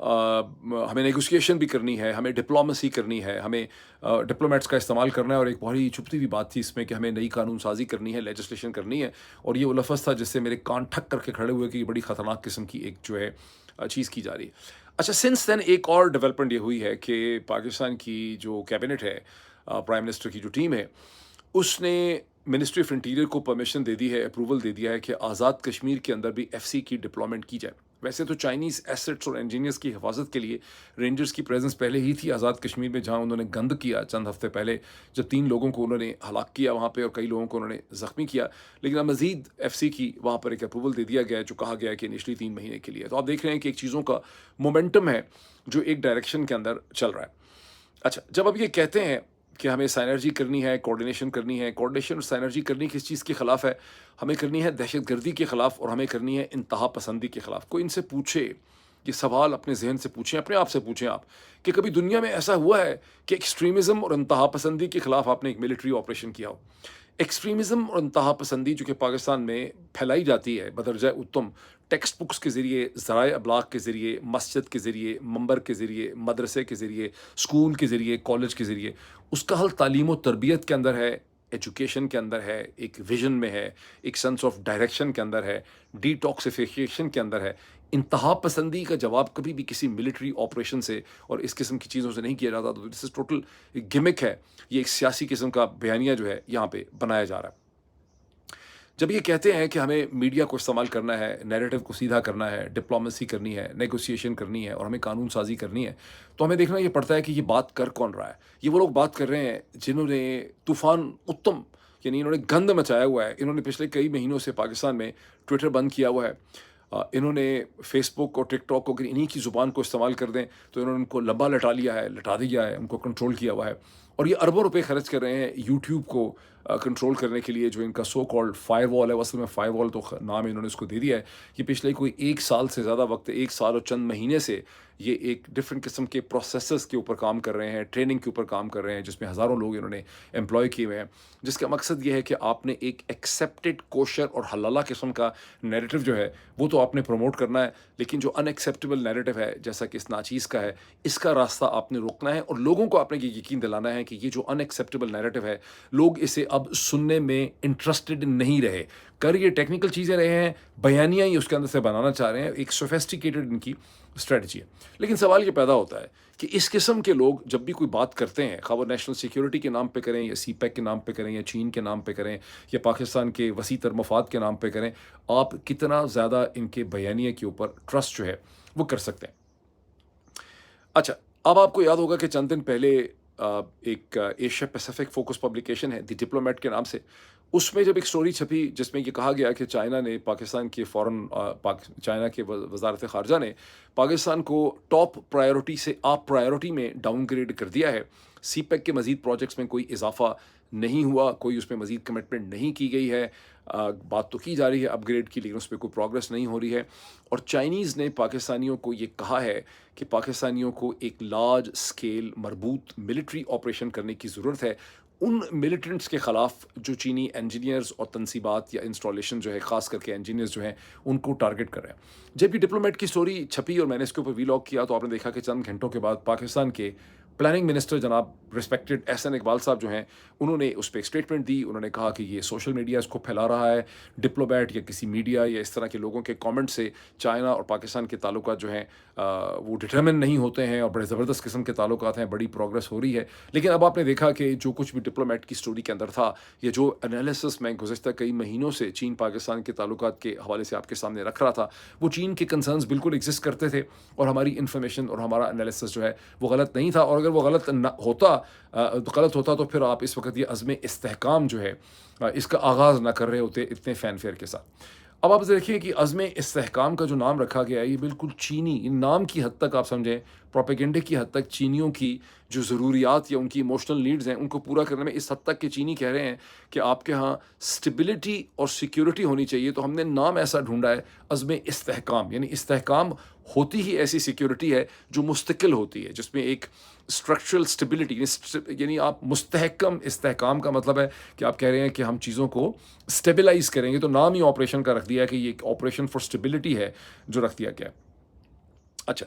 ہمیں نیگوسیشن بھی کرنی ہے، ہمیں ڈپلومیسی کرنی ہے، ہمیں ڈپلومیٹس کا استعمال کرنا ہے، اور ایک بڑی چھپتی ہوئی بات تھی اس میں کہ ہمیں نئی قانون سازی کرنی ہے، لیجسلیشن کرنی ہے، اور یہ وہ لفظ تھا جس سے میرے کان ٹھک کر کے کھڑے ہوئے کہ یہ بڑی خطرناک قسم کی ایک جو ہے چیز کی جا رہی ہے۔ اچھا، سنس دین ایک اور ڈیولپمنٹ یہ ہوئی ہے کہ پاکستان کی جو کیبنٹ ہے، پرائم منسٹر کی جو ٹیم ہے، اس نے منسٹری آف انٹیریئر کو پرمیشن دے دی ہے، اپروول دے دیا ہے کہ آزاد کشمیر کے اندر بھی ایف سی کی ڈپلومنٹ کی جائے۔ ویسے تو چائنیز ایسٹس اور انجینئرس کی حفاظت کے لیے رینجرز کی پریزنس پہلے ہی تھی آزاد کشمیر میں، جہاں انہوں نے گند کیا چند ہفتے پہلے، جب 3 لوگوں کو انہوں نے ہلاک کیا وہاں پہ اور کئی لوگوں کو انہوں نے زخمی کیا، لیکن اب مزید ایف سی کی وہاں پر ایک اپروول دے دیا گیا ہے، جو کہا گیا ہے کہ انیشلی 3 مہینے کے لیے۔ تو آپ دیکھ رہے ہیں کہ ایک چیزوں کا مومنٹم ہے جو ایک ڈائریکشن کے اندر چل رہا ہے۔ اچھا، جب اب یہ کہتے ہیں کہ ہمیں سائنرجی کرنی ہے، کوارڈینیشن کرنی ہے، کوارڈینیشن اور سائنرجی کرنی کس چیز کے خلاف ہے؟ ہمیں کرنی ہے دہشت گردی کے خلاف، اور ہمیں کرنی ہے انتہا پسندی کے خلاف۔ کوئی ان سے پوچھے، یہ سوال اپنے ذہن سے پوچھیں، اپنے آپ سے پوچھیں آپ، کہ کبھی دنیا میں ایسا ہوا ہے کہ ایکسٹریمزم اور انتہا پسندی کے خلاف آپ نے ایک ملٹری آپریشن کیا ہو؟ ایکسٹریمزم اور انتہا پسندی جو کہ پاکستان میں پھیلائی جاتی ہے بدرجہ اتم، ٹیکسٹ بکس کے ذریعے، ذرائع ابلاغ کے ذریعے، مسجد کے ذریعے، منبر کے ذریعے، مدرسے کے ذریعے، اسکول کے ذریعے، کالج کے ذریعے، اس کا حل تعلیم و تربیت کے اندر ہے، ایجوکیشن کے اندر ہے، ایک ویژن میں ہے، ایک سینس آف ڈائریکشن کے اندر ہے، ڈی ٹاکسیفیکیشن کے اندر ہے۔ انتہا پسندی کا جواب کبھی بھی کسی ملٹری آپریشن سے اور اس قسم کی چیزوں سے نہیں کیا جاتا۔ تو دس از ٹوٹل گمک ہے، یہ ایک سیاسی قسم کا بیانیہ جو ہے یہاں پہ بنایا جا رہا ہے۔ جب یہ کہتے ہیں کہ ہمیں میڈیا کو استعمال کرنا ہے، نیریٹو کو سیدھا کرنا ہے، ڈپلومیسی کرنی ہے، نیگوسیشن کرنی ہے، اور ہمیں قانون سازی کرنی ہے، تو ہمیں دیکھنا یہ پڑتا ہے کہ یہ بات کر کون رہا ہے۔ یہ وہ لوگ بات کر رہے ہیں جنہوں نے طوفان اتم، یعنی انہوں نے گند مچایا ہوا ہے۔ انہوں نے پچھلے کئی مہینوں سے پاکستان میں ٹویٹر بند کیا ہوا ہے۔ انہوں نے فیس بک اور ٹک ٹاک کو اگر انہی کی زبان کو استعمال کر دیں تو انہوں نے ان کو لمبا لٹا لیا ہے، لٹا دیا ہے، ان کو کنٹرول کیا ہوا ہے، اور یہ اربوں روپے خرچ کر رہے ہیں یوٹیوب کو کنٹرول کرنے کے لیے، جو ان کا سو کالڈ فائر وال ہے۔ اصل میں فائر وال تو نام انہوں نے اس کو دے دیا ہے۔ یہ پچھلے کوئی 1 سال سے زیادہ وقت، 1 سال اور چند مہینے سے یہ ایک ڈفرینٹ قسم کے پروسیسز کے اوپر کام کر رہے ہیں، ٹریننگ کے اوپر کام کر رہے ہیں، جس میں ہزاروں لوگ انہوں نے امپلائی کیے ہوئے ہیں، جس کا مقصد یہ ہے کہ آپ نے ایک ایکسیپٹڈ کوشر اور حلالہ قسم کا نیریٹو جو ہے وہ تو آپ نے پروموٹ کرنا ہے، لیکن جو ان ایکسیپٹیبل نیریٹو ہے جیسا کہ اس ناچیز کا ہے، اس کا راستہ آپ نے روکنا ہے، اور لوگوں کو آپ نے یہ یقین دلانا ہے کہ یہ جو ان ایکسیپٹیبل نیریٹو ہے، لوگ اسے اب سننے میں انٹرسٹڈ نہیں رہے۔ کر یہ ٹیکنیکل چیزیں رہے ہیں، بیانیاں ہی اس کے اندر سے بنانا چاہ رہے ہیں، ایک سوفیسٹیکیٹڈ ان کی اسٹریٹجی ہے۔ لیکن سوال یہ پیدا ہوتا ہے کہ اس قسم کے لوگ جب بھی کوئی بات کرتے ہیں، خواہ وہ نیشنل سیکیورٹی کے نام پہ کریں، یا سی پیک کے نام پہ کریں، یا چین کے نام پہ کریں، یا پاکستان کے وسیع تر مفاد کے نام پہ کریں، آپ کتنا زیادہ ان کے بیانیے کے اوپر ٹرسٹ جو ہے وہ کر سکتے ہیں۔ اچھا، اب آپ کو یاد ہوگا کہ چند دن پہلے ایک ایشیا پیسیفک فوکس پبلیکیشن ہے دی ڈپلومیٹ کے نام سے، اس میں جب ایک سٹوری چھپی جس میں یہ کہا گیا کہ چائنا نے پاکستان کے چائنا کے وزارت خارجہ نے پاکستان کو ٹاپ پرائیورٹی سے آپ پرائیورٹی میں ڈاؤن گریڈ کر دیا ہے۔ سی پیک کے مزید پروجیکٹس میں کوئی اضافہ نہیں ہوا، کوئی اس میں مزید کمٹمنٹ نہیں کی گئی ہے۔ بات تو کی جا رہی ہے اپ گریڈ کی، لیکن اس پہ کوئی پروگرس نہیں ہو رہی ہے۔ اور چائنیز نے پاکستانیوں کو یہ کہا ہے کہ پاکستانیوں کو ایک لارج اسکیل مربوط ملٹری آپریشن کرنے کی ضرورت ہے، ان ملیٹنٹس کے خلاف جو چینی انجینئرز اور تنصیبات یا انسٹالیشن جو ہے، خاص کر کے انجینئرز جو ہیں، ان کو ٹارگٹ کر رہے ہیں۔ جب یہ ڈپلومیٹ کی سٹوری چھپی اور میں نے اس کے اوپر وی لاگ کیا، تو آپ نے دیکھا کہ چند گھنٹوں کے بعد پاکستان کے پلاننگ منسٹر جناب ریسپیکٹڈ احسن اقبال صاحب جو ہیں، انہوں نے اس پہ ایک اسٹیٹمنٹ دی۔ انہوں نے کہا کہ یہ سوشل میڈیا اس کو پھیلا رہا ہے، ڈپلومیٹ یا کسی میڈیا یا اس طرح کے لوگوں کے کامنٹ سے چائنا اور پاکستان کے تعلقات جو ہیں وہ ڈٹرمن نہیں ہوتے ہیں، اور بڑے زبردست قسم کے تعلقات ہیں، بڑی پروگرس ہو رہی ہے۔ لیکن اب آپ نے دیکھا کہ جو کچھ بھی ڈپلومیٹ کی سٹوری کے اندر تھا، یا جو انالیسس میں گزشتہ کئی مہینوں سے چین پاکستان کے تعلقات کے حوالے سے آپ کے سامنے رکھ رہا تھا، وہ چین کے کنسرنز بالکل ایگزسٹ کرتے تھے، اور ہماری انفارمیشن اور ہمارا انالیسس جو ہے وہ غلط نہیں تھا۔ اور اگر وہ غلط ہوتا تو پھر آپ اس وقت یہ عزم استحکام جو ہے اس کا آغاز نہ کر رہے ہوتے اتنے فین فیئر کے ساتھ۔ اب آپ دیکھیں کہ عزم استحکام کا جو نام رکھا گیا ہے، یہ بالکل چینی نام کی حد تک آپ سمجھیں، پروپیگنڈے کی حد تک چینیوں کی جو ضروریات یا ان کی ایموشنل نیڈز ہیں ان کو پورا کرنے میں اس حد تک کہ چینی کہہ رہے ہیں کہ آپ کے ہاں اسٹیبلٹی اور سیکیورٹی ہونی چاہیے، تو ہم نے نام ایسا ڈھونڈا ہے عزم استحکام۔ یعنی استحکام ہوتی ہی ایسی سیکیورٹی ہے جو مستقل ہوتی ہے، جس میں ایک اسٹرکچرل اسٹیبلٹی، یعنی آپ مستحکم استحکام کا مطلب ہے کہ آپ کہہ رہے ہیں کہ ہم چیزوں کو اسٹیبلائز کریں گے، تو نام ہی آپریشن کا رکھ دیا ہے کہ یہ ایک آپریشن فار اسٹیبلٹی ہے جو رکھ دیا گیا ہے۔ اچھا،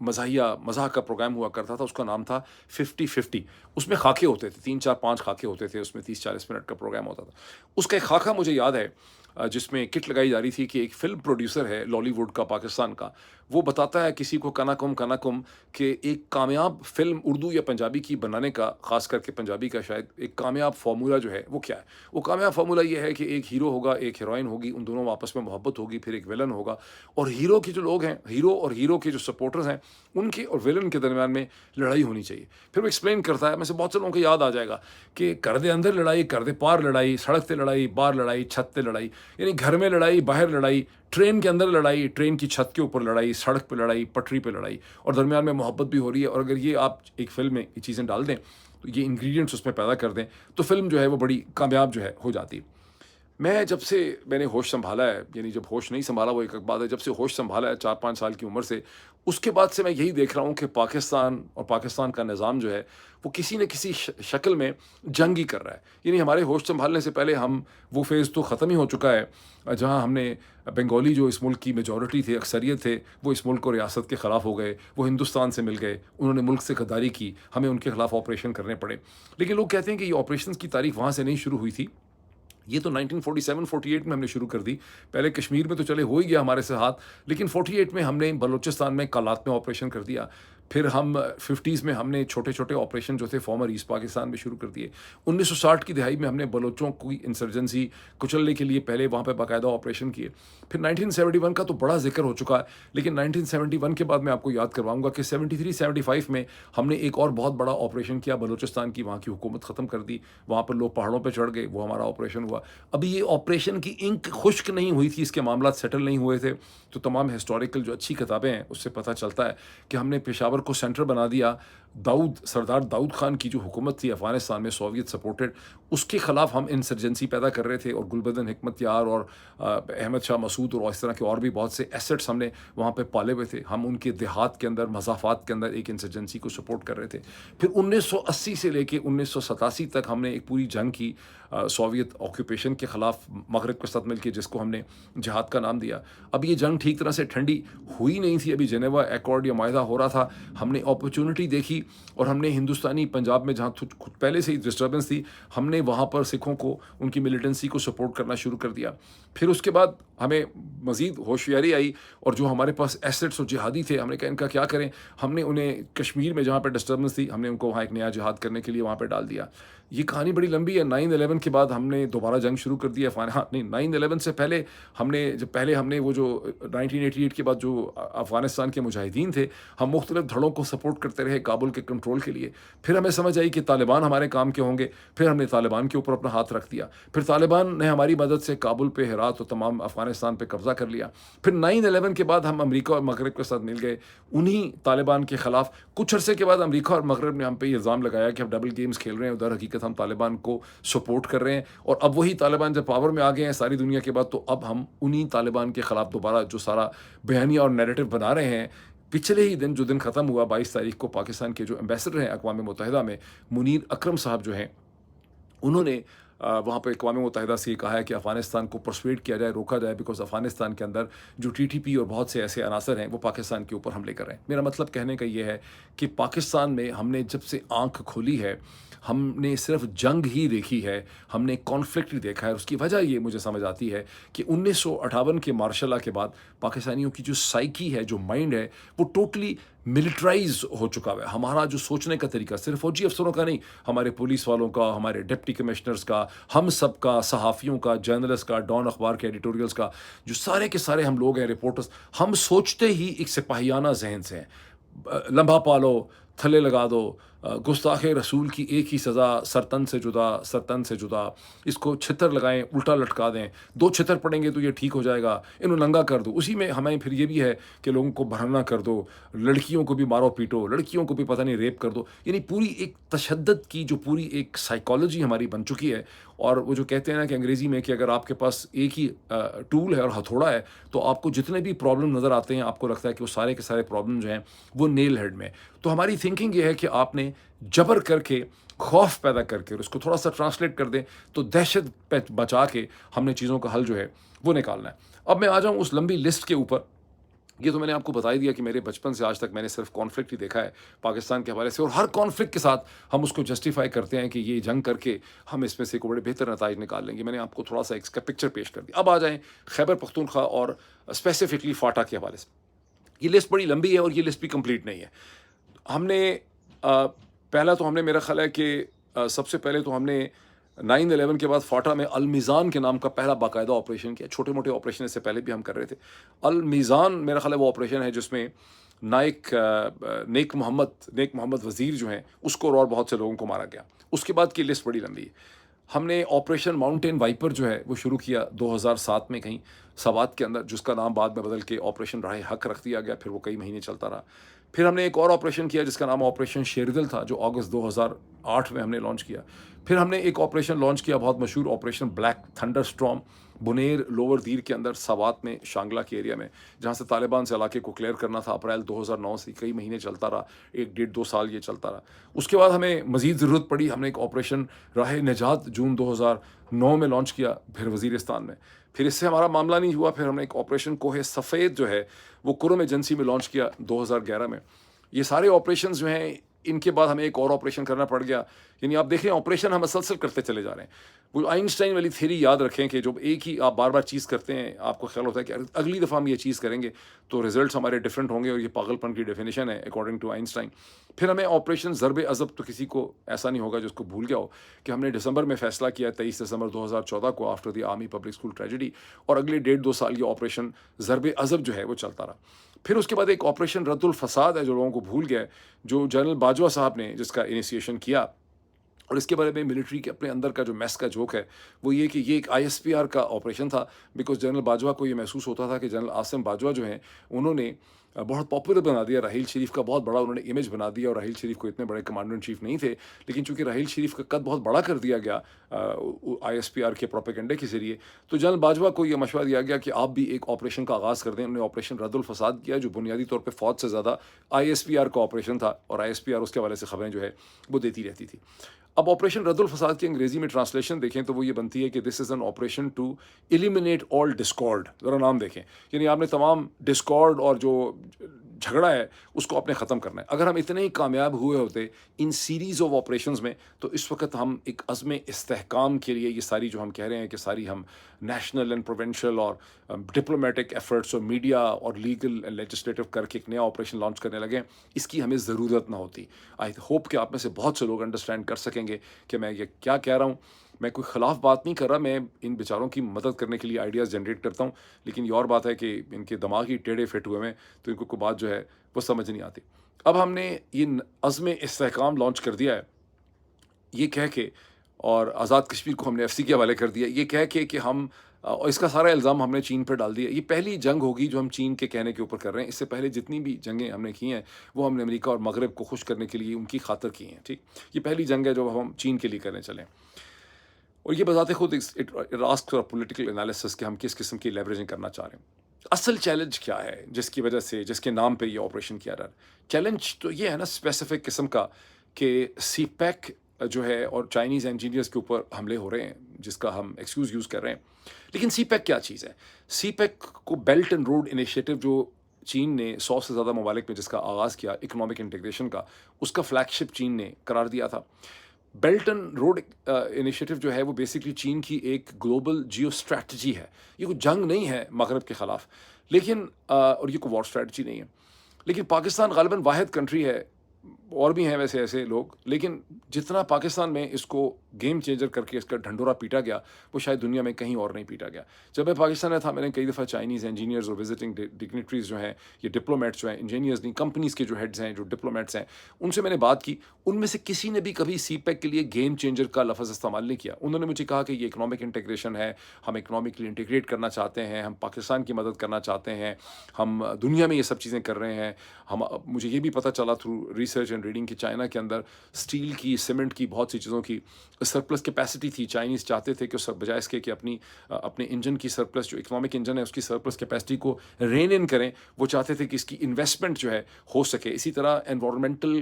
مزاحیہ مزاح کا پروگرام ہوا کرتا تھا، اس کا نام تھا 50-50۔ اس میں خاکے ہوتے تھے، 3 4 5 خاکے ہوتے تھے، اس میں 30 40 منٹ کا پروگرام ہوتا تھا۔ اس کا ایک خاکہ مجھے یاد ہے جس میں کٹ لگائی جا رہی تھی کہ ایک فلم پروڈیوسر ہے لالی ووڈ کا، پاکستان کا، وہ بتاتا ہے کسی کو کنا کم کہ ایک کامیاب فلم اردو یا پنجابی کی بنانے کا، خاص کر کے پنجابی کا شاید، ایک کامیاب فارمولہ جو ہے وہ کیا ہے۔ وہ کامیاب فارمولہ یہ ہے کہ ایک ہیرو ہوگا، ایک ہیروئن ہوگی، ان دونوں آپس میں محبت ہوگی، پھر ایک ویلن ہوگا، اور ہیرو کے جو لوگ ہیں، ہیرو اور ہیرو کے جو سپورٹرز ہیں، ان کے اور ویلن کے درمیان میں لڑائی ہونی چاہیے۔ پھر وہ ایکسپلین کرتا ہے، میں سے بہت سے لوگوں کو یاد آ جائے گا کہ کر دے اندر لڑائی، کر دے پار لڑائی، سڑک تے لڑائی، باہر لڑائی، چھت تے لڑائی، یعنی گھر میں لڑائی، باہر لڑائی، ٹرین کے اندر لڑائی، ٹرین کی چھت کے اوپر لڑائی، سڑک پہ لڑائی، پٹری پہ لڑائی، اور درمیان میں محبت بھی ہو رہی ہے۔ اور اگر یہ آپ ایک فلم میں یہ چیزیں ڈال دیں، تو یہ انگریڈینٹس اس میں پیدا کر دیں، تو فلم جو ہے وہ بڑی کامیاب جو ہے ہو جاتی ہے۔ جب سے میں نے ہوش سنبھالا ہے، یعنی جب ہوش نہیں سنبھالا وہ ایک بات ہے، جب سے ہوش سنبھالا ہے 4 5 سال کی عمر سے، اس کے بعد سے میں یہی دیکھ رہا ہوں کہ پاکستان اور پاکستان کا نظام جو ہے وہ کسی نہ کسی شکل میں جنگ ہی کر رہا ہے۔ یعنی ہمارے ہوش سنبھالنے سے پہلے ہم وہ فیز تو ختم ہی ہو چکا ہے جہاں ہم نے بنگالی جو اس ملک کی میجورٹی تھے، اکثریت تھے، وہ اس ملک کو ریاست کے خلاف ہو گئے، وہ ہندوستان سے مل گئے، انہوں نے ملک سے غداری کی، ہمیں ان کے خلاف آپریشن کرنے پڑے۔ لیکن لوگ کہتے ہیں کہ یہ آپریشنز کی تاریخ وہاں سے نہیں شروع ہوئی تھی، یہ تو 1947-48 میں ہم نے شروع کر دی۔ پہلے کشمیر میں تو چلے ہو ہی گیا ہمارے سے ہاتھ، لیکن 48 میں ہم نے بلوچستان میں کالات میں آپریشن کر دیا۔ پھر ہم 50s میں ہم نے چھوٹے چھوٹے آپریشن جو تھے فارمر ایسٹ پاکستان میں شروع کر دیے۔ 1960 کی دہائی میں ہم نے بلوچوں کی انسرجنسی کچلنے کے لیے پہلے وہاں پہ باقاعدہ آپریشن کیے۔ پھر 1971 کا تو بڑا ذکر ہو چکا ہے، لیکن 1971 کے بعد میں آپ کو یاد کرواؤں گا کہ 73-75 میں ہم نے ایک اور بہت بڑا آپریشن کیا بلوچستان کی، وہاں کی حکومت ختم کر دی، وہاں پر لوگ پہاڑوں پہ چڑھ گئے، وہ ہمارا آپریشن ہوا۔ ابھی یہ آپریشن کی انک خشک نہیں ہوئی تھی، اس کے معاملات سیٹل نہیں ہوئے تھے، تو تمام ہسٹوریکل جو اچھی کتابیں ہیں اس سے پتہ چلتا ہے کہ ہم نے پشاور کو سینٹر بنا دیا۔ سردار داؤد خان کی جو حکومت تھی افغانستان میں، سوویت سپورٹڈ، اس کے خلاف ہم انسرجنسی پیدا کر رہے تھے، اور گلبدن حکمت یار اور احمد شاہ مسعود اور اس طرح کے اور بھی بہت سے ایسٹس ہم نے وہاں پہ پالے ہوئے تھے۔ ہم ان کے دیہات کے اندر، مضافات کے اندر ایک انسرجنسی کو سپورٹ کر رہے تھے۔ پھر 1980 سے لے کے 1987 تک ہم نے ایک پوری جنگ کی سوویت آکوپیشن کے خلاف مغرب کے ساتھ مل کے، جس کو ہم نے جہاد کا نام دیا۔ اب یہ جنگ ٹھیک طرح سے ٹھنڈی ہوئی نہیں تھی، ابھی جنیوا ایکارڈ یا معاہدہ ہو رہا تھا۔ ہم نے اپرچونٹی دیکھی، اور ہم نے ہندوستانی پنجاب میں جہاں پہلے سے ہی ڈسٹربنس تھی، ہم نے وہاں پر سکھوں کو، ان کی ملیٹنسی کو سپورٹ کرنا شروع کر دیا۔ پھر اس کے بعد ہمیں مزید ہوشیاری آئی، اور جو ہمارے پاس ایسٹس اور جہادی تھے، ہم نے کہا ان کا کیا کریں۔ ہم نے انہیں کشمیر میں جہاں پہ ڈسٹربنس تھی، ہم نے ان کو وہاں ایک نیا جہاد کرنے کے لیے وہاں پہ ڈال دیا۔ یہ کہانی بڑی لمبی ہے۔ 9/11 کے بعد ہم نے دوبارہ جنگ شروع کر دی نہیں، 9/11 سے پہلے ہم نے وہ جو 1988 کے بعد جو افغانستان کے مجاہدین تھے، ہم مختلف دھڑوں کو سپورٹ کرتے رہے کابل کے کنٹرول کے لیے۔ پھر ہمیں سمجھ آئی کہ طالبان ہمارے کام کے ہوں گے، پھر ہم نے طالبان کے اوپر اپنا ہاتھ رکھ دیا۔ پھر طالبان نے ہماری مدد سے کابل پہ، ہرات اور تمام افغانستان پہ قبضہ کر لیا۔ پھر 9/11 کے بعد ہم امریکہ اور مغرب کے ساتھ مل گئے انہی طالبان کے خلاف۔ کچھ عرصے کے بعد امریکہ اور مغرب نے ہم پہ یہ الزام لگایا کہ ہم ڈبل گیمز کھیل رہے ہیں، ادھر حقیقت ہم طالبان کو سپورٹ کر رہے ہیں، اور اب وہی طالبان جب پاور میں آ گئے ہیں ساری دنیا کے بعد، تو اب ہم انہی طالبان کے خلاف دوبارہ جو سارا بیانیہ اور نیریٹو بنا رہے ہیں۔ پچھلے ہی دن جو دن ختم ہوا 22 تاریخ کو، پاکستان کے جو ایمبیسڈر ہیں اقوام متحدہ میں، منیر اکرم صاحب جو ہیں، انہوں نے وہاں پہ اقوام متحدہ سے یہ کہا ہے کہ افغانستان کو پرسویٹ کیا جائے، روکا جائے، بیکاز افغانستان کے اندر جو TTP اور بہت سے ایسے عناصر ہیں وہ پاکستان کے اوپر حملے کر رہے ہیں۔ میرا مطلب کہنے کا یہ ہے کہ پاکستان میں ہم نے جب سے آنکھ کھولی ہے، ہم نے صرف جنگ ہی دیکھی ہے، ہم نے کانفلکٹ ہی دیکھا ہے۔ اس کی وجہ یہ مجھے سمجھ آتی ہے کہ 1958 کے مارشل لا کے بعد پاکستانیوں کی جو سائیکی ہے، جو مائنڈ ہے، وہ ٹوٹلی ملٹرائز ہو چکا ہے۔ ہمارا جو سوچنے کا طریقہ صرف فوجی افسروں کا نہیں، ہمارے پولیس والوں کا، ہمارے ڈپٹی کمشنرز کا، ہم سب کا، صحافیوں کا، جرنلسٹ کا، ڈان اخبار کے ایڈیٹوریلز کا، جو سارے کے سارے ہم لوگ ہیں رپورٹرز، ہم سوچتے ہی ایک سپاہیانہ ذہن سے ہیں۔ لمبا پالو، تھلے لگا دو، گستاخ رسول کی ایک ہی سزا، سرتن سے جدا، سرتن سے جدا، اس کو چھتر لگائیں، الٹا لٹکا دیں، 2 چھتر پڑیں گے تو یہ ٹھیک ہو جائے گا، انہوں ننگا کر دو۔ اسی میں ہمیں پھر یہ بھی ہے کہ لوگوں کو برہنہ کر دو، لڑکیوں کو بھی مارو پیٹو، لڑکیوں کو بھی پتہ نہیں ریپ کر دو، یعنی پوری ایک تشدد کی جو پوری ایک سائیکالوجی ہماری بن چکی ہے۔ اور وہ جو کہتے ہیں نا کہ انگریزی میں کہ اگر آپ کے پاس ایک ہی ٹول ہے اور ہتھوڑا ہے، تو آپ کو جتنے بھی پرابلم نظر آتے ہیں، آپ کو لگتا ہے کہ وہ سارے کے سارے پرابلم جو ہیں وہ نیل ہیڈ میں۔ تو ہماری تھنکنگ یہ ہے کہ آپ نے جبر کر کے، خوف پیدا کر کے، اور اس کو تھوڑا سا ٹرانسلیٹ کر دیں تو دہشت پہ بچا کے ہم نے چیزوں کا حل جو ہے وہ نکالنا ہے۔ اب میں آ جاؤں اس لمبی لسٹ کے اوپر یہ تو میں نے آپ کو بتا ہی دیا کہ میرے بچپن سے آج تک میں نے صرف کانفلکٹ ہی دیکھا ہے پاکستان کے حوالے سے، اور ہر کانفلکٹ کے ساتھ ہم اس کو جسٹیفائی کرتے ہیں کہ یہ جنگ کر کے ہم اس میں سے کوئی بڑے بہتر نتائج نکال لیں گے۔ میں نے آپ کو تھوڑا سا اس کا پکچر پیش کر دیا۔ اب آ جائیں خیبر پختونخوا اور اسپیسیفکلی فاٹا کے حوالے سے۔ یہ لسٹ بڑی لمبی ہے اور یہ لسٹ بھی کمپلیٹ نہیں ہے۔ ہم نے پہلا تو ہم نے میرا خیال ہے کہ سب سے پہلے تو ہم نے 9/11 کے بعد فاٹا میں المیزان کے نام کا پہلا باقاعدہ آپریشن کیا۔ چھوٹے موٹے آپریشن اس سے پہلے بھی ہم کر رہے تھے۔ المیزان میرا خیال ہے وہ آپریشن ہے جس میں نیک محمد وزیر جو ہیں اس کو اور بہت سے لوگوں کو مارا گیا۔ اس کے بعد کی لسٹ بڑی لمبی ہے۔ ہم نے آپریشن ماؤنٹین وائپر جو ہے وہ شروع کیا 2007 میں کہیں سوات کے اندر، جس کا نام بعد میں بدل کے آپریشن راہ حق رکھ دیا گیا، پھر وہ کئی مہینے چلتا رہا۔ پھر ہم نے ایک اور آپریشن کیا جس کا نام آپریشن شیردل تھا، جو اگست 2008 میں ہم نے لانچ کیا۔ پھر ہم نے ایک آپریشن لانچ کیا بہت مشہور operation black thunder storm, Buner lower Dir کے اندر سوات میں شانگلہ کے ایریا میں، جہاں سے طالبان سے علاقے کو کلیئر کرنا تھا۔ اپریل 2009 سے کئی مہینے چلتا رہا، 1 1.5 2 سال یہ چلتا رہا۔ اس کے بعد ہمیں مزید ضرورت پڑی، ہم نے ایک آپریشن راہ نجات جون 2009 میں لانچ کیا، پھر وزیرستان میں۔ پھر اس سے ہمارا معاملہ نہیں ہوا، پھر ہم نے ایک آپریشن کوہ سفید جو ہے وہ کرم ایجنسی میں لانچ کیا 2011 میں۔ یہ سارے آپریشنز جو ہیں ان کے بعد ہمیں ایک اور آپریشن کرنا پڑ گیا۔ یعنی آپ دیکھیں آپریشن ہم مسلسل کرتے چلے جا رہے ہیں۔ وہ آئنسٹائن والی تھیری یاد رکھیں کہ جب ایک ہی آپ بار بار چیز کرتے ہیں، آپ کو خیال ہوتا ہے کہ اگلی دفعہ ہم یہ چیز کریں گے تو ریزلٹس ہمارے ڈفرینٹ ہوں گے، اور یہ پاگل پن کی ڈیفینیشن ہے اکارڈنگ ٹو آئنسٹائن۔ پھر ہمیں آپریشن ضرب عضب، تو کسی کو ایسا نہیں ہوگا جو اس کو بھول گیا ہو کہ ہم نے دسمبر میں فیصلہ کیا 23 دسمبر 2014 کو after the army public school tragedy, اور اگلے 1.5 2 سال یہ آپریشن ضرب عضب جو ہے وہ چلتا رہا۔ پھر اس کے بعد ایک آپریشن رد الفساد ہے جو لوگوں کو بھول گیا ہے، جو جنرل باجوہ صاحب نے جس کا انیشیشن کیا۔ اور اس کے بارے میں ملٹری کے اپنے اندر کا جو میس کا جوک ہے وہ یہ کہ یہ ایک ISPR کا آپریشن تھا، بیکاز جنرل باجوہ کو یہ محسوس ہوتا تھا کہ جنرل عاصم باجوہ جو ہیں انہوں نے بہت پاپولر بنا دیا، راحیل شریف کا بہت بڑا انہوں نے امیج بنا دیا، اور راحیل شریف کو اتنے بڑے کمانڈر ان چیف نہیں تھے، لیکن چونکہ راحیل شریف کا قد بہت بڑا کر دیا گیا ISPR کے پروپیگنڈے کے ذریعے، تو جنرل باجوہ کو یہ مشورہ دیا گیا کہ آپ بھی ایک آپریشن کا آغاز کر دیں۔ انہوں نے آپریشن رد الفساد کیا، جو بنیادی طور پہ فوج سے زیادہ ISPR کا آپریشن تھا، اور ISPR اس کے حوالے سے خبریں جو ہے وہ دیتی رہتی تھی۔ اب آپریشن رد الفساد کی انگریزی میں ٹرانسلیشن دیکھیں تو وہ یہ بنتی ہے کہ this is an operation to eliminate all discord. ذرا نام دیکھیں، یعنی آپ نے تمام ڈسکارڈ اور جو جھگڑا ہے اس کو آپ نے ختم کرنا ہے۔ اگر ہم اتنے ہی کامیاب ہوئے ہوتے ان سیریز آف آپریشنز میں تو اس وقت ہم ایک عزم استحکام کے لیے یہ ساری جو ہم کہہ رہے ہیں کہ ساری ہم نیشنل اینڈ پروونشل اور ڈپلومیٹک ایفرٹس اور میڈیا اور لیگل اینڈ لیجسلیٹو کر کے ایک نیا آپریشن لانچ کرنے لگے، اس کی ہمیں ضرورت نہ ہوتی۔ آئی ہوپ کہ آپ میں سے بہت سے لوگ انڈرسٹینڈ کر سکیں گے کہ میں یہ کیا کہہ رہا ہوں۔ میں کوئی خلاف بات نہیں کر رہا، میں ان بیچاروں کی مدد کرنے کے لیے آئیڈیاز جنریٹ کرتا ہوں، لیکن یہ اور بات ہے کہ ان کے دماغ ہی ٹیڑھے فٹ ہوئے ہیں تو ان کو کوئی بات جو ہے وہ سمجھ نہیں آتی۔ اب ہم نے یہ عزم استحکام لانچ کر دیا ہے، یہ کہہ کے، اور آزاد کشمیر کو ہم نے FC کے حوالے کر دیا، یہ کہہ کے کہ ہم اور اس کا سارا الزام ہم نے چین پہ ڈال دیا۔ یہ پہلی جنگ ہوگی جو ہم چین کے کہنے کے اوپر کر رہے ہیں۔ اس سے پہلے جتنی بھی جنگیں ہم نے کی ہیں وہ ہم نے امریکہ اور مغرب کو خوش کرنے کے لیے ان کی خاطر کی ہیں، ٹھیک۔ یہ پہلی جنگ ہے جو ہم چین کے لیے کرنے چلیں، اور یہ بذات خود راسک اور پولیٹیکل انالیسس کہ ہم کس قسم کی لیوریجنگ کرنا چاہ رہے ہیں۔ اصل چیلنج کیا ہے جس کی وجہ سے، جس کے نام پہ یہ آپریشن کیا رہا ہے؟ چیلنج تو یہ ہے نا اسپیسیفک قسم کا کہ سی پیک جو ہے اور چائنیز انجینئرس کے اوپر حملے ہو رہے ہیں، جس کا ہم ایکسکیوز یوز کر رہے ہیں۔ لیکن سی پیک کیا چیز ہے؟ سی پیک کو بیلٹ اینڈ روڈ انیشیٹو جو چین نے 100 سے زیادہ ممالک میں جس کا آغاز کیا اکنامک انٹیگریشن کا، اس کا فلیگ شپ چین نے قرار دیا تھا۔ بیلٹ اینڈ روڈ انیشیٹو جو ہے وہ بیسکلی چین کی ایک گلوبل جیو اسٹریٹجی ہے۔ یہ کوئی جنگ نہیں ہے مغرب کے خلاف، لیکن اور یہ کوئی وار اسٹریٹجی نہیں ہے، لیکن پاکستان غالباً واحد کنٹری ہے، اور بھی ہیں ویسے ایسے لوگ، لیکن جتنا پاکستان میں اس کو گیم چینجر کر کے اس کا ڈھنڈورا پیٹا گیا وہ شاید دنیا میں کہیں اور نہیں پیٹا گیا۔ جب میں پاکستان میں تھا میں نے کئی دفعہ چائنیز انجینئرز اور وزٹنگ ڈگنیٹریز جو ہیں، یہ ڈپلومیٹس جو ہیں، انجینئرز نہیں، کمپنیز کے جو ہیڈز ہیں، جو ڈپلومیٹس ہیں، ان سے میں نے بات کی۔ ان میں سے کسی نے بھی کبھی سی پیک کے لیے گیم چینجر کا لفظ استعمال نہیں کیا۔ انہوں نے مجھے کہا کہ یہ اکنامک انٹیگریشن ہے، ہم اکنامکلی انٹیگریٹ کرنا چاہتے ہیں، ہم پاکستان کی مدد کرنا چاہتے ہیں، ہم دنیا میں یہ سب چیزیں کر رہے ہیں۔ مجھے یہ بھی پتہ چلا تھرو ریسرچ اینڈ ریڈنگ کہ چائنا کے اندر اسٹیل کی، سیمنٹ کی، بہت سی چیزوں کی سرپلس کیپیسٹی تھی۔ چائنیز چاہتے تھے کہ اس بجائے اس کے کہ اپنے انجن کی سرپلس، جو اکنامک انجن ہے اس کی سرپلس کیپیسٹی کو رین ان کریں، وہ چاہتے تھے کہ اس کی انویسٹمنٹ جو ہے ہو سکے۔ اسی طرح انوائرمنٹل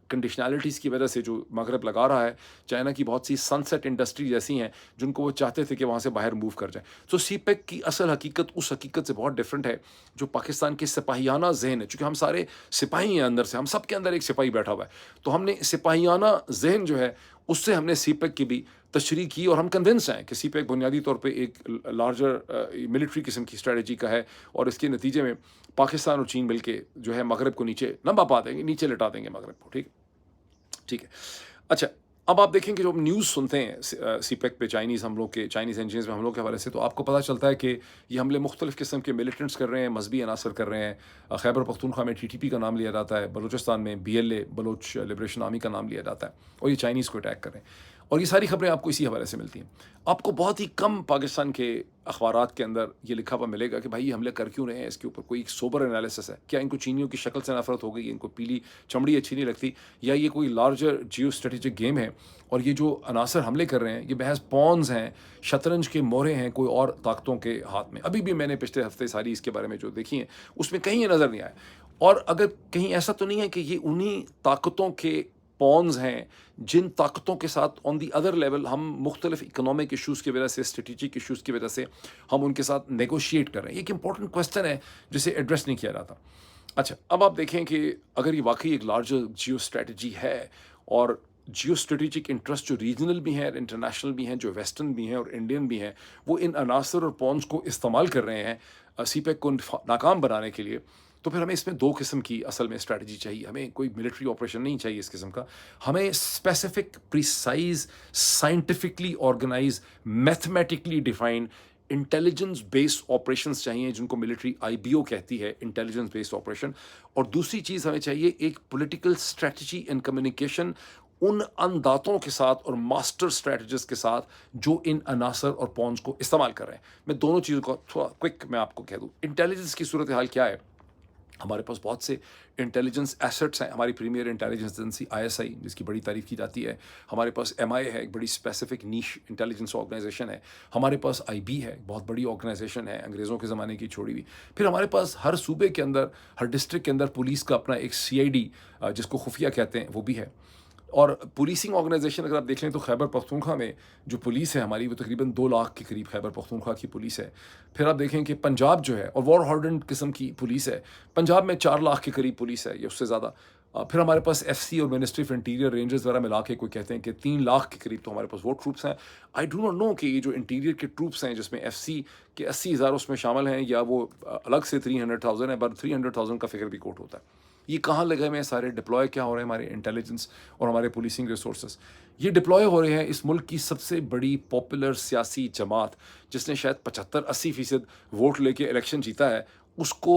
کنڈیشنالٹیز کی وجہ سے جو مغرب لگا رہا ہے، چائنا کی بہت سی سن سیٹ انڈسٹریز ایسی ہیں جن کو وہ چاہتے تھے کہ وہاں سے باہر موو کر جائیں. تو سی پیک کی اصل حقیقت اس حقیقت سے بہت ڈفرینٹ ہے جو پاکستان کے سپاہیانہ ذہن ہے. چونکہ ہم سارے سپاہی ہیں اندر سے، ہم سب کے اندر ایک سپاہی بیٹھا ہوا ہے، تو ہم نے سپاہیانہ ذہن جو ہے اس سے ہم نے سی پیک کی بھی تشریح کی، اور ہم کنونس ہیں کہ سی پیک بنیادی طور پہ ایک لارجر ملٹری قسم کی اسٹریٹجی کا ہے، اور اس کے نتیجے میں پاکستان اور چین مل کے جو ہے مغرب کو نیچے لمبا پا دیں گے، نیچے لٹا دیں گے مغرب کو. ٹھیک ہے. اچھا، اب آپ دیکھیں کہ جو ہم نیوز سنتے ہیں سی پیک پہ چائنیز حملوں کے، چائنیز انجینئرز میں حملوں کے حوالے سے، تو آپ کو پتہ چلتا ہے کہ یہ حملے مختلف قسم کے ملیٹنٹس کر رہے ہیں، مذہبی عناصر کر رہے ہیں. خیبر پختونخوا میں ٹی ٹی پی کا نام لیا جاتا ہے، بلوچستان میں B L A Baloch liberation army کا نام لیا جاتا ہے، اور یہ چائنیز کو اٹیک کر رہے ہیں. اور یہ ساری خبریں آپ کو اسی حوالے سے ملتی ہیں. آپ کو بہت ہی کم پاکستان کے اخبارات کے اندر یہ لکھا ہوا ملے گا کہ بھائی یہ حملے کر کیوں رہے ہیں، اس کے اوپر کوئی سوبر انالیسس ہے. کیا ان کو چینیوں کی شکل سے نفرت ہو گئی، ان کو پیلی چمڑی اچھی نہیں لگتی، یا یہ کوئی لارجر جیو اسٹریٹجک گیم ہے؟ اور یہ جو عناصر حملے کر رہے ہیں یہ محض پونز ہیں، شطرنج کے مورے ہیں کوئی اور طاقتوں کے ہاتھ میں. ابھی بھی میں نے پچھلے ہفتے ساری اس کے بارے میں جو دیکھی ہیں اس میں کہیں یہ نظر نہیں آیا. اور اگر کہیں ایسا تو نہیں ہے کہ یہ انہی طاقتوں کے پونز ہیں جن طاقتوں کے ساتھ آن دی ادر لیول ہم مختلف اکنامک ایشوز کی وجہ سے، اسٹریٹجک ایشوز کی وجہ سے ہم ان کے ساتھ نیگوشیٹ کر رہے ہیں. یہ ایک امپورٹنٹ کویسچن ہے جسے ایڈریس نہیں کیا جاتا. اچھا، اب آپ دیکھیں کہ اگر یہ واقعی ایک لارجر جیو اسٹریٹجی ہے، اور جیو اسٹریٹجک انٹرسٹ جو ریجنل بھی ہیں، انٹرنیشنل بھی ہیں، جو ویسٹرن بھی ہیں اور انڈین بھی ہیں، وہ ان عناصر اور پونز کو استعمال کر رہے ہیں سی پیک کو ناکام بنانے کے لیے، تو پھر ہمیں اس میں دو قسم کی اصل میں اسٹریٹجی چاہیے. ہمیں کوئی ملٹری آپریشن نہیں چاہیے اس قسم کا. ہمیں specific, precise, scientifically organize, mathematically defined intelligence based operations چاہیے، جن کو ملٹری IBO کہتی ہے، انٹیلیجنس بیسڈ آپریشن. اور دوسری چیز ہمیں چاہیے ایک political strategy and communication in انداتوں کے ساتھ اور ماسٹر اسٹریٹجسٹ کے ساتھ جو ان عناصر اور پونز کو استعمال کر رہے ہیں. میں دونوں چیزوں کو تھوڑا کوئک میں آپ کو کہہ دوں. انٹیلیجنس کی صورتحال کیا ہے؟ ہمارے پاس بہت سے انٹیلیجنس ایسٹس ہیں. ہماری پریمیئر انٹیلیجنس ایجنسی ISI، جس کی بڑی تعریف کی جاتی ہے. ہمارے پاس MI ہے، ایک بڑی اسپیسیفک نیش انٹیلیجنس آرگنائزیشن ہے. ہمارے پاس IB ہے، بہت بڑی آرگنائزیشن ہے، انگریزوں کے زمانے کی چھوڑی ہوئی. پھر ہمارے پاس ہر صوبے کے اندر، ہر ڈسٹرکٹ کے اندر پولیس کا اپنا ایک CID جس کو خفیہ کہتے ہیں وہ بھی ہے. اور پولیسنگ آرگنائزیشن اگر آپ دیکھ لیں تو خیبر پختونخوا میں جو پولیس ہے ہماری، وہ تقریباً 2 لاکھ کے قریب خیبر پختونخوا کی پولیس ہے. پھر آپ دیکھیں کہ پنجاب جو ہے، اور وار ہارڈنڈ قسم کی پولیس ہے، پنجاب میں 4 لاکھ کے قریب پولیس ہے یا اس سے زیادہ. پھر ہمارے پاس FC اور منسٹری آف انٹیریئر رینجز وغیرہ ملا کے کوئی کہتے ہیں کہ 3 لاکھ کے قریب تو ہمارے پاس وہ ٹروپس ہیں. آئی ڈو ناٹ نو کہ یہ جو انٹیریئر کے ٹروپس ہیں جس میں FC کے 80,000 اس میں شامل ہیں، یا وہ الگ سے 300,000 ہے، بٹ 300,000 کا فگر بھی کوٹ ہوتا ہے. یہ کہاں لگے ہوئے ہیں سارے؟ ڈپلوائے کیا ہو رہے ہیں ہمارے انٹیلیجنس اور ہمارے پولیسنگ ریسورسز؟ یہ ڈپلوائے ہو رہے ہیں اس ملک کی سب سے بڑی پاپولر سیاسی جماعت، جس نے شاید 75-80% ووٹ لے کے الیکشن جیتا ہے، اس کو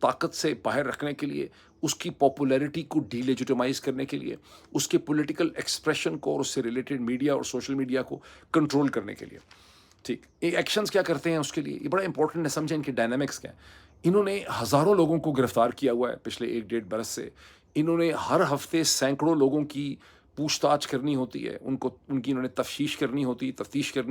طاقت سے باہر رکھنے کے لیے، اس کی پاپولیرٹی کو ڈی لیجیٹمائز کرنے کے لیے، اس کے پولیٹیکل ایکسپریشن کو اور اس سے ریلیٹڈ میڈیا اور سوشل میڈیا کو کنٹرول کرنے کے لیے. ٹھیک، یہ ایکشنز کیا کرتے ہیں اس کے لیے؟ یہ بڑا امپورٹنٹ ہے سمجھیں ان کے ڈائنامکس کیا ہیں. انہوں نے ہزاروں لوگوں کو گرفتار کیا ہوا ہے پچھلے 1-1.5 برس سے. انہوں نے ہر ہفتے سینکڑوں لوگوں کی پوچھ تاچھ کرنی ہوتی ہے، ان کی انہوں نے تفتیش کرنی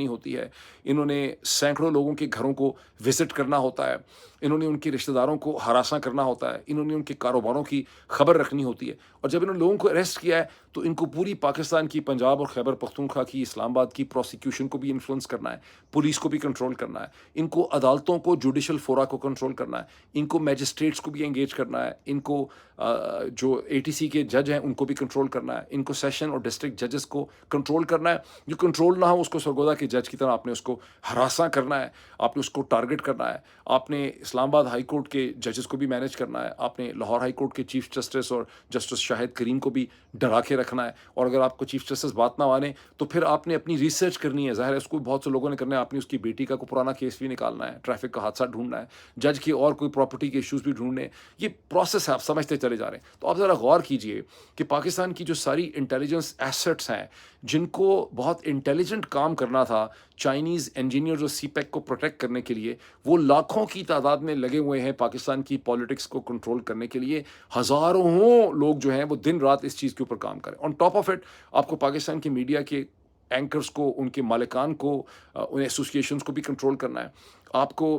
ہوتی ہے. انہوں نے سینکڑوں لوگوں کے گھروں کو وزٹ کرنا ہوتا ہے. انہوں نے ان کے رشتہ داروں کو ہراساں کرنا ہوتا ہے. انہوں نے ان کے کاروباروں کی خبر رکھنی ہوتی ہے. اور جب انہوں نے لوگوں کو اریسٹ کیا ہے تو ان کو پوری پاکستان کی، پنجاب اور خیبر پختونخوا کی، اسلام آباد کی پروسیکیوشن کو بھی انفلوئنس کرنا ہے، پولیس کو بھی کنٹرول کرنا ہے، ان کو عدالتوں کو، جوڈیشل فورا کو کنٹرول کرنا ہے، ان کو میجسٹریٹس کو بھی انگیج کرنا ہے، ان کو جو ATC کے جج ہیں ان کو بھی کنٹرول کرنا ہے، ان کو سیشن اور ڈسٹرکٹ ججز کو کنٹرول کرنا ہے. جو کنٹرول نہ ہو اس کو سرگودا کے جج کی طرح آپ نے اس کو ہراساں کرنا ہے، آپ نے اس کو ٹارگٹ کرنا ہے. آپ نے اسلام آباد ہائی کورٹ کے ججز کو بھی مینیج کرنا ہے. آپ نے لاہور ہائی کورٹ کے چیف جسٹس اور جسٹس شاہد کریم کو بھی ڈرا کے رکھنا ہے. اور اگر آپ کو چیف جسٹس بات نہ مانے تو پھر آپ نے اپنی ریسرچ کرنی ہے. ظاہر ہے اس کو بہت سے لوگوں نے کرنا ہے. آپ نے اس کی بیٹی کا کوئی پرانا کیس بھی نکالنا ہے، ٹریفک کا حادثہ ڈھونڈنا ہے، جج کی اور کوئی پراپرٹی کے ایشوز بھی ڈھونڈنے. یہ پروسیس ہے، آپ سمجھتے چلے جا رہے ہیں. تو آپ ذرا غور کیجئے کہ پاکستان کی جو ساری انٹیلیجنس ایسٹس ہیں جن کو بہت انٹیلیجنٹ کام کرنا تھا چائنیز انجینئرز اور سی پیک کو پروٹیکٹ کرنے کے لیے، وہ لاکھوں کی تعداد میں لگے ہوئے ہیں پاکستان کی پالیٹکس کو کنٹرول کرنے کے لیے. ہزاروں لوگ جو ہیں وہ دن رات اس چیز کے اوپر کام کریں. آن ٹاپ آف اٹ آپ کو پاکستان کی میڈیا کے اینکرز کو، ان کے مالکان کو، ان ایسوسیشنز کو بھی کنٹرول کرنا ہے. آپ کو